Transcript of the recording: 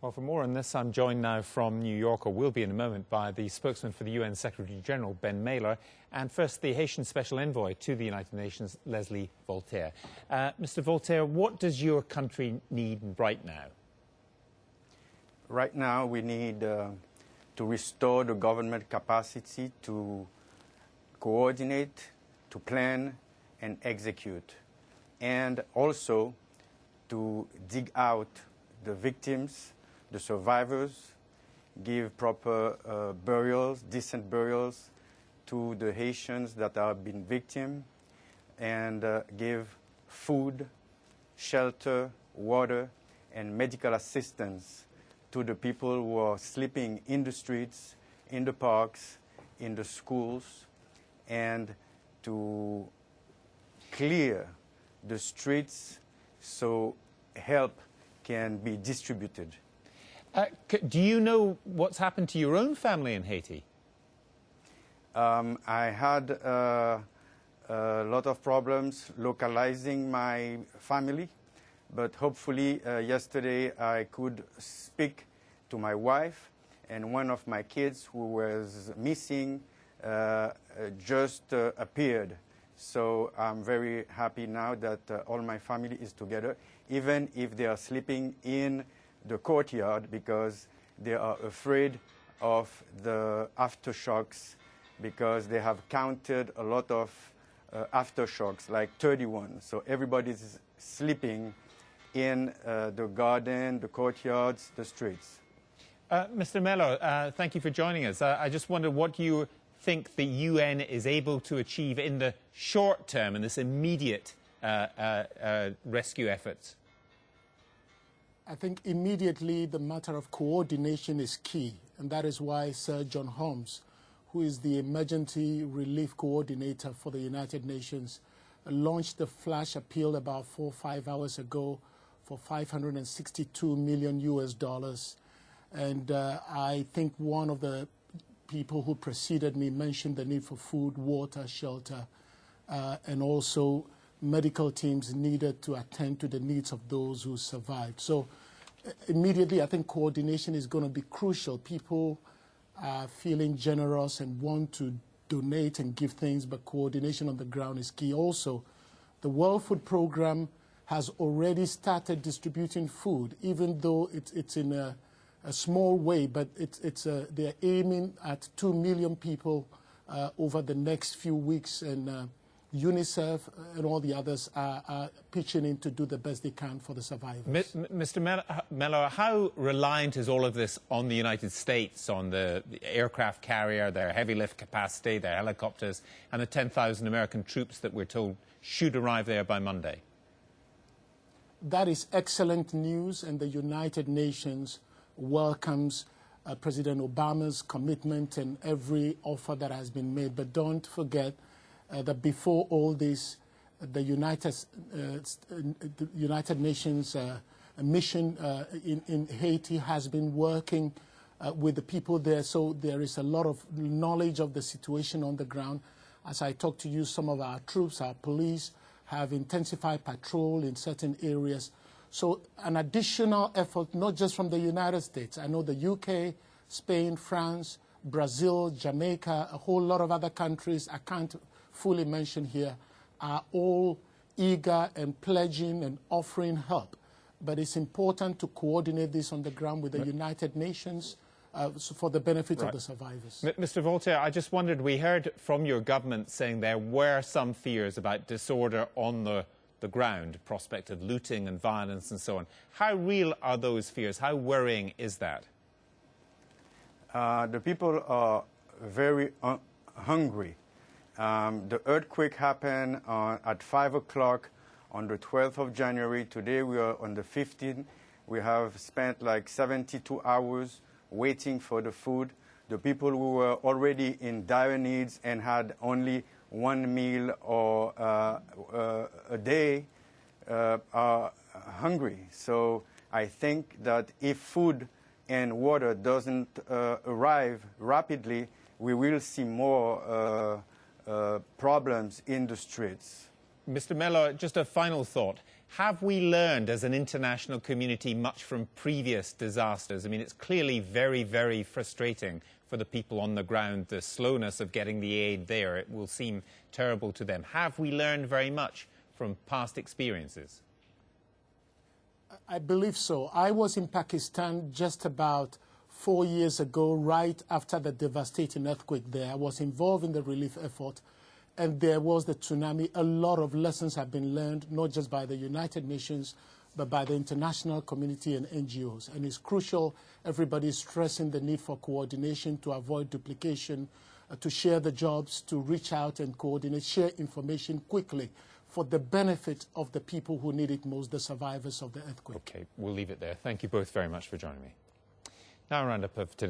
Well, for more on this, I'm joined now from New York, or will be in a moment, by the spokesman for the UN Secretary-General, Ben Malor, and first the Haitian Special Envoy to the United Nations, Leslie Voltaire. Mr. Voltaire, what does your country need right now? Right now, we need to restore the government capacity to coordinate, to plan and execute, and also to dig out the victims, the survivors, give proper burials, decent burials to the Haitians that have been victims, and give food, shelter, water, and medical assistance to the people who are sleeping in the streets, in the parks, in the schools, and to clear the streets so help can be distributed. Do you know what's happened to your own family in Haiti? I had a lot of problems localizing my family, but hopefully yesterday I could speak to my wife, and one of my kids who was missing just appeared. So I'm very happy now that all my family is together, even if they are sleeping in the courtyard because they are afraid of the aftershocks, because they have counted a lot of aftershocks, like 31. So everybody's sleeping in the garden, the courtyards, the streets. Mr. Malor, thank you for joining us. I just wonder what you think the UN is able to achieve in the short term in this immediate rescue efforts. I think immediately the matter of coordination is key, and that is why Sir John Holmes, who is the Emergency Relief Coordinator for the United Nations, launched the flash appeal about 4 or 5 hours ago for $562 million US. And I think one of the people who preceded me mentioned the need for food, water, shelter, and also medical teams needed to attend to the needs of those who survived. So immediately, I think coordination is going to be crucial. People are feeling generous and want to donate and give things, but coordination on the ground is key. Also, the World Food Programme has already started distributing food, even though it's in a small way, but they're aiming at 2 million people over the next few weeks, and UNICEF and all the others are pitching in to do the best they can for the survivors. Mr. Malor, how reliant is all of this on the United States, on the aircraft carrier, their heavy lift capacity, their helicopters, and the 10,000 American troops that we're told should arrive there by Monday? That is excellent news, and the United Nations welcomes President Obama's commitment and every offer that has been made. But don't forget that before all this, the United Nations mission in Haiti has been working with the people there. So there is a lot of knowledge of the situation on the ground. As I talk to you, some of our troops, our police, have intensified patrol in certain areas. So an additional effort, not just from the United States. I know the UK, Spain, France, Brazil, Jamaica, a whole lot of other countries I can't fully mention here, are all eager and pledging and offering help. But it's important to coordinate this on the ground with the United Nations for the benefit of the survivors. Mr. Voltaire, I just wondered, we heard from your government saying there were some fears about disorder on the ground, prospect of looting and violence and so on. How real are those fears? How worrying is that? The people are very hungry. The earthquake happened at 5 o'clock on the 12th of January. Today we are on the 15th. We have spent like 72 hours waiting for the food. The people who were already in dire needs and had only one meal or a day are hungry. So I think that if food and water doesn't arrive rapidly, we will see more problems in the streets. Mr. Malor, just a final thought. Have we learned as an international community much from previous disasters? I mean, it's clearly very, very frustrating for the people on the ground, the slowness of getting the aid there. It will seem terrible to them. Have we learned very much from past experiences? I believe so. I was in Pakistan just about 4 years ago, right after the devastating earthquake there. I was involved in the relief effort, and there was the tsunami. A lot of lessons have been learned, not just by the United Nations, but by the international community and NGOs. And it's crucial, everybody is stressing the need for coordination to avoid duplication, to share the jobs, to reach out and coordinate, share information quickly for the benefit of the people who need it most, the survivors of the earthquake. Okay, we'll leave it there. Thank you both very much for joining me. Now a roundup of today.